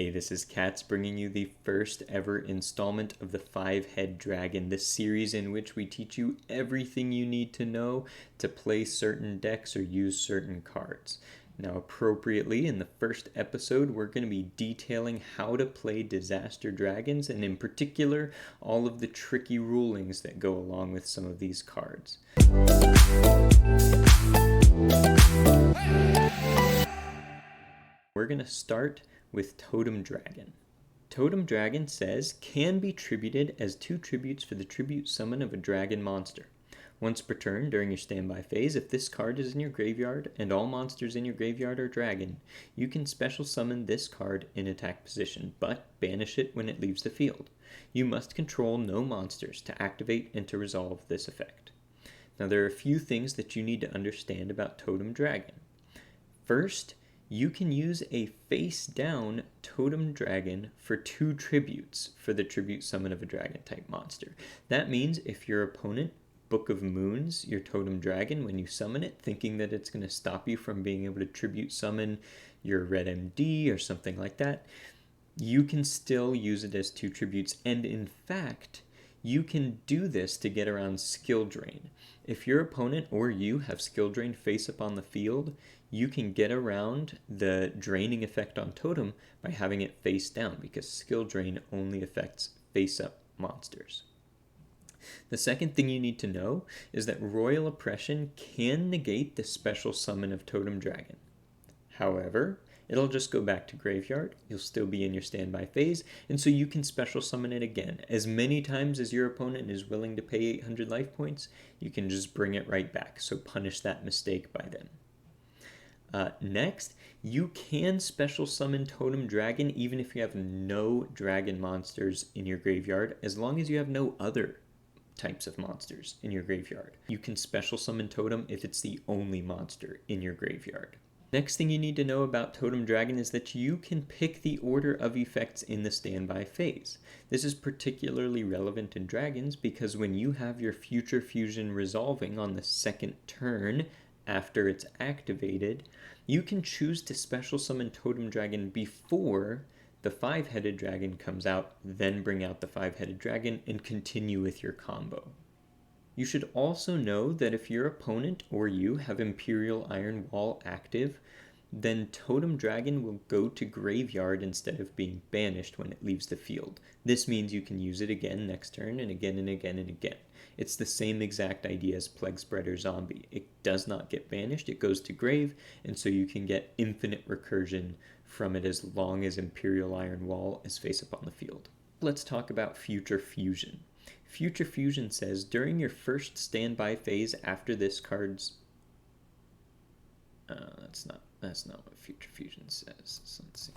Hey, this is Katz bringing you the first ever installment of the Five-Head Dragon, the series in which we teach you everything you need to know to play certain decks or use certain cards. Now, appropriately, in the first episode, we're going to be detailing how to play Disaster Dragons, and in particular, all of the tricky rulings that go along with some of these cards. We're going to start with Totem Dragon. Totem Dragon says, can be tributed as 2 tributes for the tribute summon of a dragon monster. Once per turn during your standby phase, if this card is in your graveyard and all monsters in your graveyard are dragon, you can special summon this card in attack position, but banish it when it leaves the field. You must control no monsters to activate and to resolve this effect. Now there are a few things that you need to understand about Totem Dragon. First, you can use a face-down Totem Dragon for 2 tributes for the tribute summon of a dragon-type monster. That means if your opponent Book of Moons your Totem Dragon when you summon it, thinking that it's going to stop you from being able to tribute summon your Red MD or something like that, you can still use it as 2 tributes, and in fact, you can do this to get around skill drain. If your opponent or you have skill drain face up on the field, you can get around the draining effect on Totem by having it face down, because skill drain only affects face up monsters. The second thing you need to know is that Royal Oppression can negate the special summon of Totem Dragon. However, it'll just go back to graveyard, you'll still be in your standby phase, and so you can special summon it again. As many times as your opponent is willing to pay 800 life points, you can just bring it right back, so punish that mistake by them. Next, you can special summon Totem Dragon even if you have no dragon monsters in your graveyard, as long as you have no other types of monsters in your graveyard. You can special summon Totem if it's the only monster in your graveyard. Next thing you need to know about Totem Dragon is that you can pick the order of effects in the standby phase. This is particularly relevant in dragons because when you have your Future Fusion resolving on the second turn after it's activated, you can choose to special summon Totem Dragon before the 5-headed dragon comes out, then bring out the 5-headed dragon and continue with your combo. You should also know that if your opponent or you have Imperial Iron Wall active, then Totem Dragon will go to graveyard instead of being banished when it leaves the field. This means you can use it again next turn and again and again and again. It's the same exact idea as Plague Spreader Zombie. It does not get banished, it goes to grave, and so you can get infinite recursion from it as long as Imperial Iron Wall is face up on the field. Let's talk about Future Fusion. Future Fusion says during your first standby phase after this card's that's not what Future Fusion says. So let's see.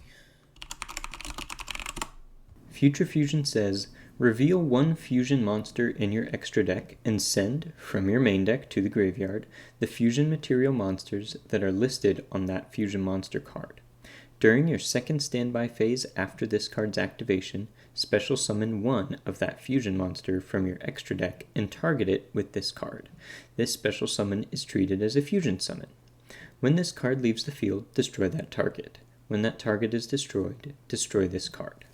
Future Fusion says reveal 1 fusion monster in your extra deck and send from your main deck to the graveyard the fusion material monsters that are listed on that fusion monster card. During your second standby phase after this card's activation, special summon 1 of that fusion monster from your extra deck and target it with this card. This special summon is treated as a fusion summon. When this card leaves the field, destroy that target. When that target is destroyed, destroy this card.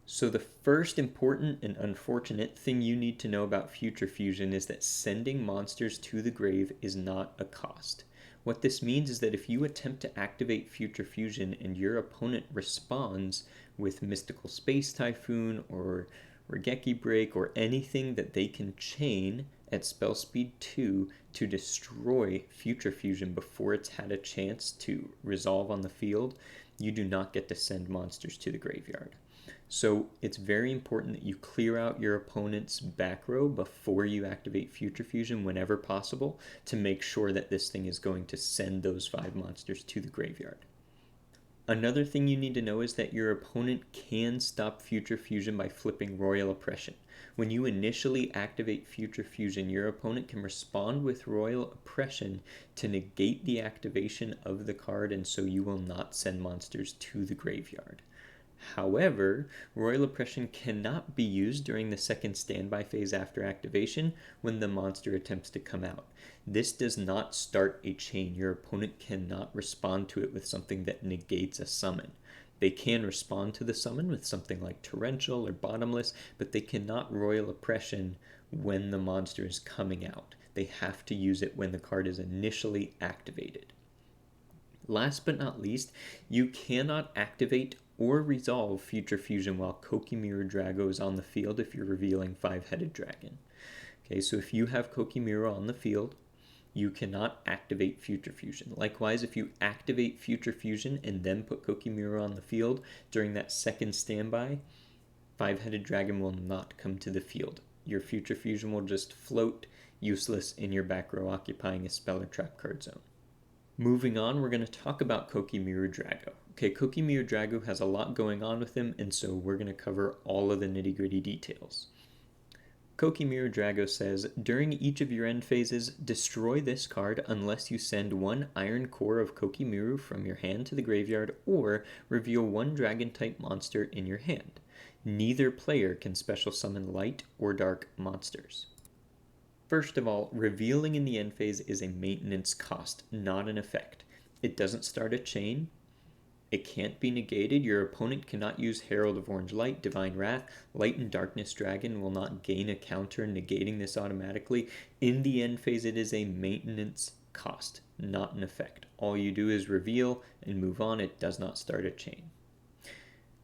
So the first important and unfortunate thing you need to know about Future Fusion is that sending monsters to the grave is not a cost. What this means is that if you attempt to activate Future Fusion and your opponent responds with Mystical Space Typhoon or Regeki Break or anything that they can chain at spell speed 2 to destroy Future Fusion before it's had a chance to resolve on the field, you do not get to send monsters to the graveyard. So it's very important that you clear out your opponent's back row before you activate Future Fusion whenever possible to make sure that this thing is going to send those 5 monsters to the graveyard. Another thing you need to know is that your opponent can stop Future Fusion by flipping Royal Oppression. When you initially activate Future Fusion, your opponent can respond with Royal Oppression to negate the activation of the card, and so you will not send monsters to the graveyard. However, Royal Oppression cannot be used during the second standby phase after activation when the monster attempts to come out. This does not start a chain. Your opponent cannot respond to it with something that negates a summon. They can respond to the summon with something like Torrential or Bottomless, but they cannot Royal Oppression when the monster is coming out. They have to use it when the card is initially activated. Last but not least, you cannot activate or resolve Future Fusion while Kokimir Drago is on the field if you're revealing Five-Headed Dragon. Okay, so if you have Kokimir on the field, you cannot activate Future Fusion. Likewise, if you activate Future Fusion and then put Kokimir on the field during that second standby, Five-Headed Dragon will not come to the field. Your Future Fusion will just float useless in your back row, occupying a spell or trap card zone. Moving on, we're going to talk about Kokimir Drago. Okay, Kokimir Drago has a lot going on with him, and so we're going to cover all of the nitty-gritty details. Kokimir Drago says, during each of your end phases, destroy this card unless you send one Iron Core of Kokimiru from your hand to the graveyard or reveal one Dragon-type monster in your hand. Neither player can special summon light or dark monsters. First of all, revealing in the end phase is a maintenance cost, not an effect. It doesn't start a chain. It can't be negated. Your opponent cannot use Herald of Orange Light, Divine Wrath. Light and Darkness Dragon will not gain a counter, negating this automatically. In the end phase, it is a maintenance cost, not an effect. All you do is reveal and move on. It does not start a chain.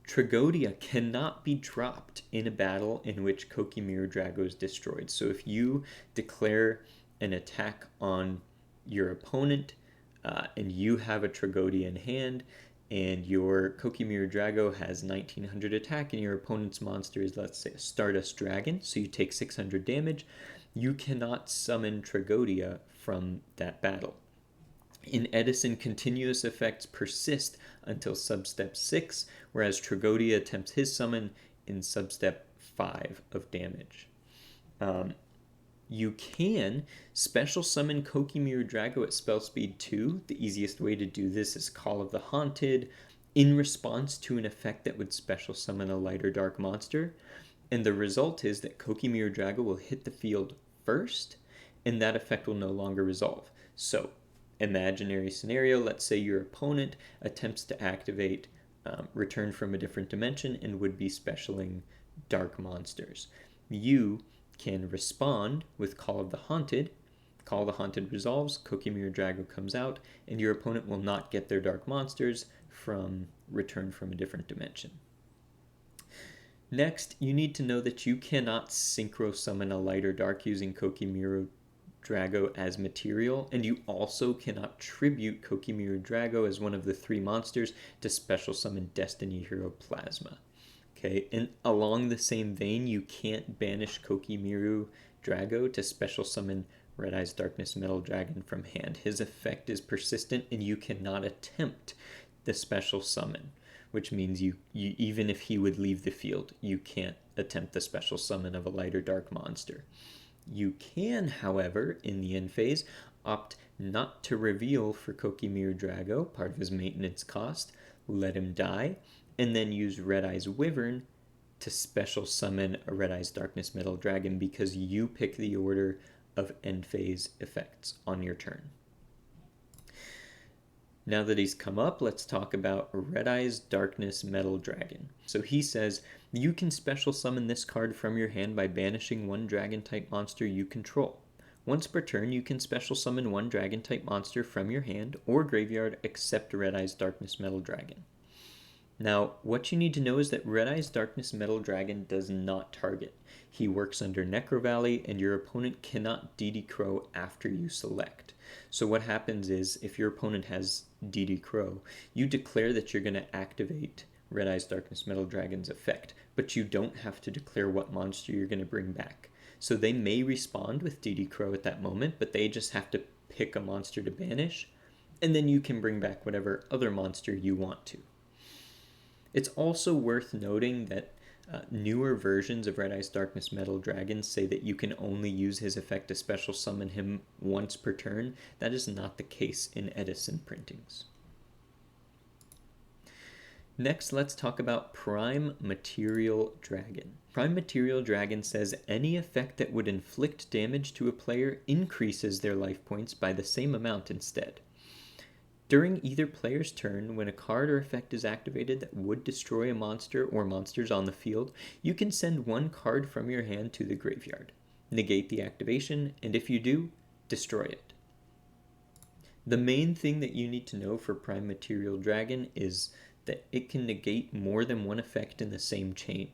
Tragodia cannot be dropped in a battle in which Kokimir Drago is destroyed. So if you declare an attack on your opponent and you have a Tragodia in hand and your Kokimir Drago has 1900 attack and your opponent's monster is, let's say, a Stardust Dragon, so you take 600 damage, you cannot summon Tragodia from that battle. In Edison, continuous effects persist until substep 6, whereas Tragodia attempts his summon in substep 5 of damage. You can special summon Kokimir Drago at spell speed 2. The easiest way to do this is Call of the Haunted in response to an effect that would special summon a light or dark monster. And the result is that Kokimir Drago will hit the field first, and that effect will no longer resolve. So, imaginary scenario, let's say your opponent attempts to activate Return from a Different Dimension and would be specialing dark monsters. You can respond with Call of the Haunted. Call of the Haunted resolves, Kokimir Drago comes out, and your opponent will not get their dark monsters from Return from a Different Dimension. Next, you need to know that you cannot synchro summon a light or dark using Kokimir Drago as material, and you also cannot tribute Kokimir Drago as one of the 3 monsters to special summon Destiny Hero Plasma. Okay, and along the same vein, you can't banish Kokimir Drago to special summon Red Eyes Darkness Metal Dragon from hand. His effect is persistent, and you cannot attempt the special summon, which means you even if he would leave the field, you can't attempt the special summon of a light or dark monster. You can, however, in the end phase, opt not to reveal for Kokimir Drago, part of his maintenance cost, let him die, and then use Red Eyes Wyvern to special summon a Red Eyes Darkness Metal Dragon because you pick the order of end phase effects on your turn. Now that he's come up, let's talk about Red Eyes Darkness Metal Dragon. So he says, you can special summon this card from your hand by banishing one dragon-type monster you control. Once per turn, you can special summon one dragon-type monster from your hand or graveyard except Red Eyes Darkness Metal Dragon. Now, what you need to know is that Red Eyes Darkness Metal Dragon does not target. He works under Necro Valley, and your opponent cannot DD Crow after you select. So what happens is, if your opponent has DD Crow, you declare that you're going to activate Red Eyes Darkness Metal Dragon's effect, but you don't have to declare what monster you're going to bring back. So they may respond with DD Crow at that moment, but they just have to pick a monster to banish, and then you can bring back whatever other monster you want to. It's also worth noting that newer versions of Red Eyes Darkness Metal Dragon say that you can only use his effect to special summon him once per turn. That is not the case in Edison printings. Next, let's talk about Prime Material Dragon. Prime Material Dragon says any effect that would inflict damage to a player increases their life points by the same amount instead. During either player's turn, when a card or effect is activated that would destroy a monster or monsters on the field, you can send one card from your hand to the graveyard. Negate the activation, and if you do, destroy it. The main thing that you need to know for Prime Material Dragon is that it can negate more than one effect in the same chain.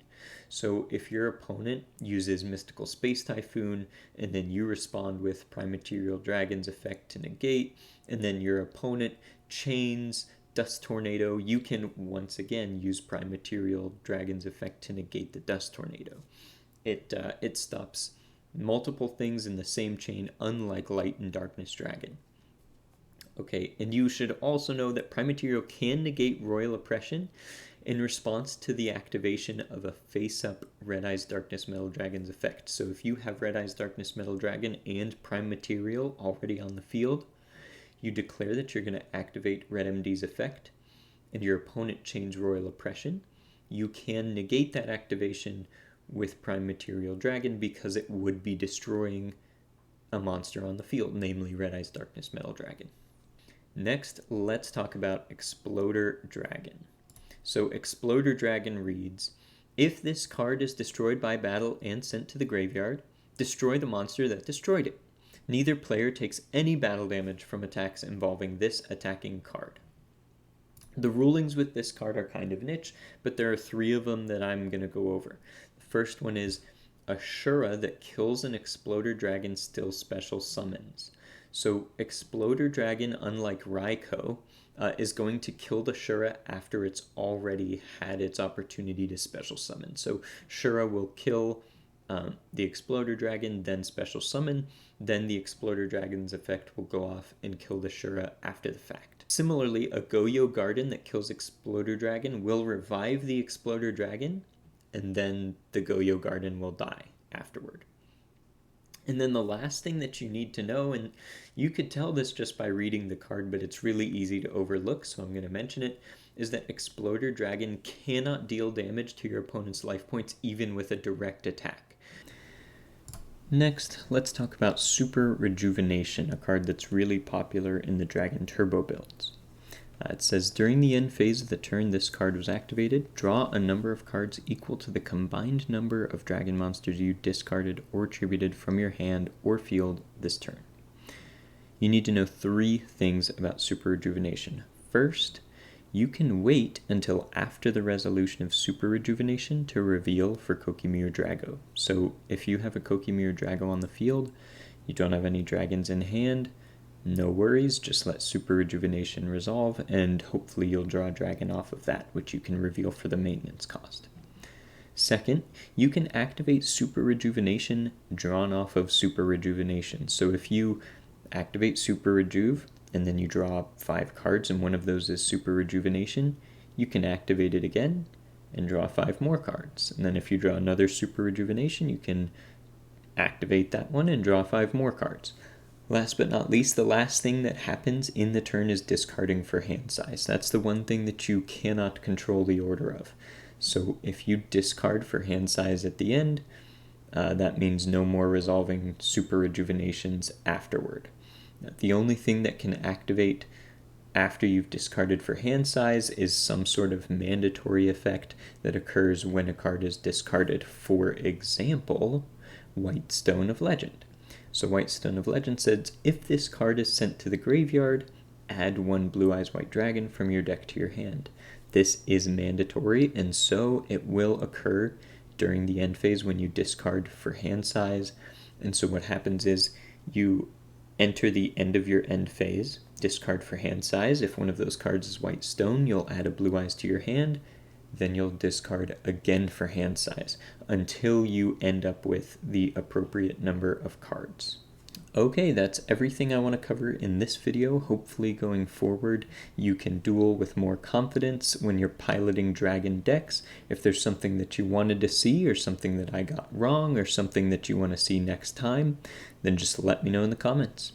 So if your opponent uses Mystical Space Typhoon, and then you respond with Prime Material Dragon's effect to negate, and then your opponent chains Dust Tornado, you can once again use Prime Material Dragon's effect to negate the Dust Tornado. It stops multiple things in the same chain, unlike Light and Darkness Dragon. Okay, and you should also know that Prime Material can negate Royal Oppression in response to the activation of a face-up Red Eyes Darkness Metal Dragon's effect. So if you have Red Eyes Darkness Metal Dragon and Prime Material already on the field, you declare that you're going to activate Red MD's effect, and your opponent chains Royal Oppression. You can negate that activation with Prime Material Dragon because it would be destroying a monster on the field, namely Red Eyes Darkness Metal Dragon. Next, let's talk about Exploder Dragon. So Exploder Dragon reads, if this card is destroyed by battle and sent to the graveyard, destroy the monster that destroyed it. Neither player takes any battle damage from attacks involving this attacking card. The rulings with this card are kind of niche, but there are 3 of them that I'm going to go over. The first one is a Shura that kills an Exploder Dragon still special summons. So Exploder Dragon, unlike Raikou, is going to kill the Shura after it's already had its opportunity to special summon. So Shura will kill the Exploder Dragon, then special summon, then the Exploder Dragon's effect will go off and kill the Shura after the fact. Similarly, a Goyo Garden that kills Exploder Dragon will revive the Exploder Dragon, and then the Goyo Garden will die afterward. And then the last thing that you need to know, and you could tell this just by reading the card, but it's really easy to overlook, so I'm going to mention it, is that Exploder Dragon cannot deal damage to your opponent's life points even with a direct attack. Next, let's talk about Super Rejuvenation, a card that's really popular in the Dragon Turbo builds. It says, during the end phase of the turn this card was activated, draw a number of cards equal to the combined number of dragon monsters you discarded or attributed from your hand or field this turn. You need to know 3 things about Super Rejuvenation. First, you can wait until after the resolution of Super Rejuvenation to reveal for Kokimir Drago. So if you have a Kokimir Drago on the field, you don't have any dragons in hand, no worries, just let Super Rejuvenation resolve, and hopefully you'll draw a dragon off of that, which you can reveal for the maintenance cost. Second, you can activate Super Rejuvenation drawn off of Super Rejuvenation. So if you activate Super Rejuve, and then you draw 5 cards, and one of those is Super Rejuvenation, you can activate it again, and draw 5 more cards. And then if you draw another Super Rejuvenation, you can activate that one and draw 5 more cards. Last but not least, the last thing that happens in the turn is discarding for hand size. That's the one thing that you cannot control the order of. So if you discard for hand size at the end, that means no more resolving Super Rejuvenations afterward. The only thing that can activate after you've discarded for hand size is some sort of mandatory effect that occurs when a card is discarded. For example, White Stone of Legend. So White Stone of Legend says, if this card is sent to the graveyard, add 1 Blue Eyes White Dragon from your deck to your hand. This is mandatory, and so it will occur during the end phase when you discard for hand size. And so what happens is you enter the end of your end phase, discard for hand size. If one of those cards is White Stone, you'll add a Blue Eyes to your hand. Then you'll discard again for hand size until you end up with the appropriate number of cards. Okay, that's everything I want to cover in this video. Hopefully going forward you can duel with more confidence when you're piloting dragon decks. If there's something that you wanted to see or something that I got wrong or something that you want to see next time, then just let me know in the comments.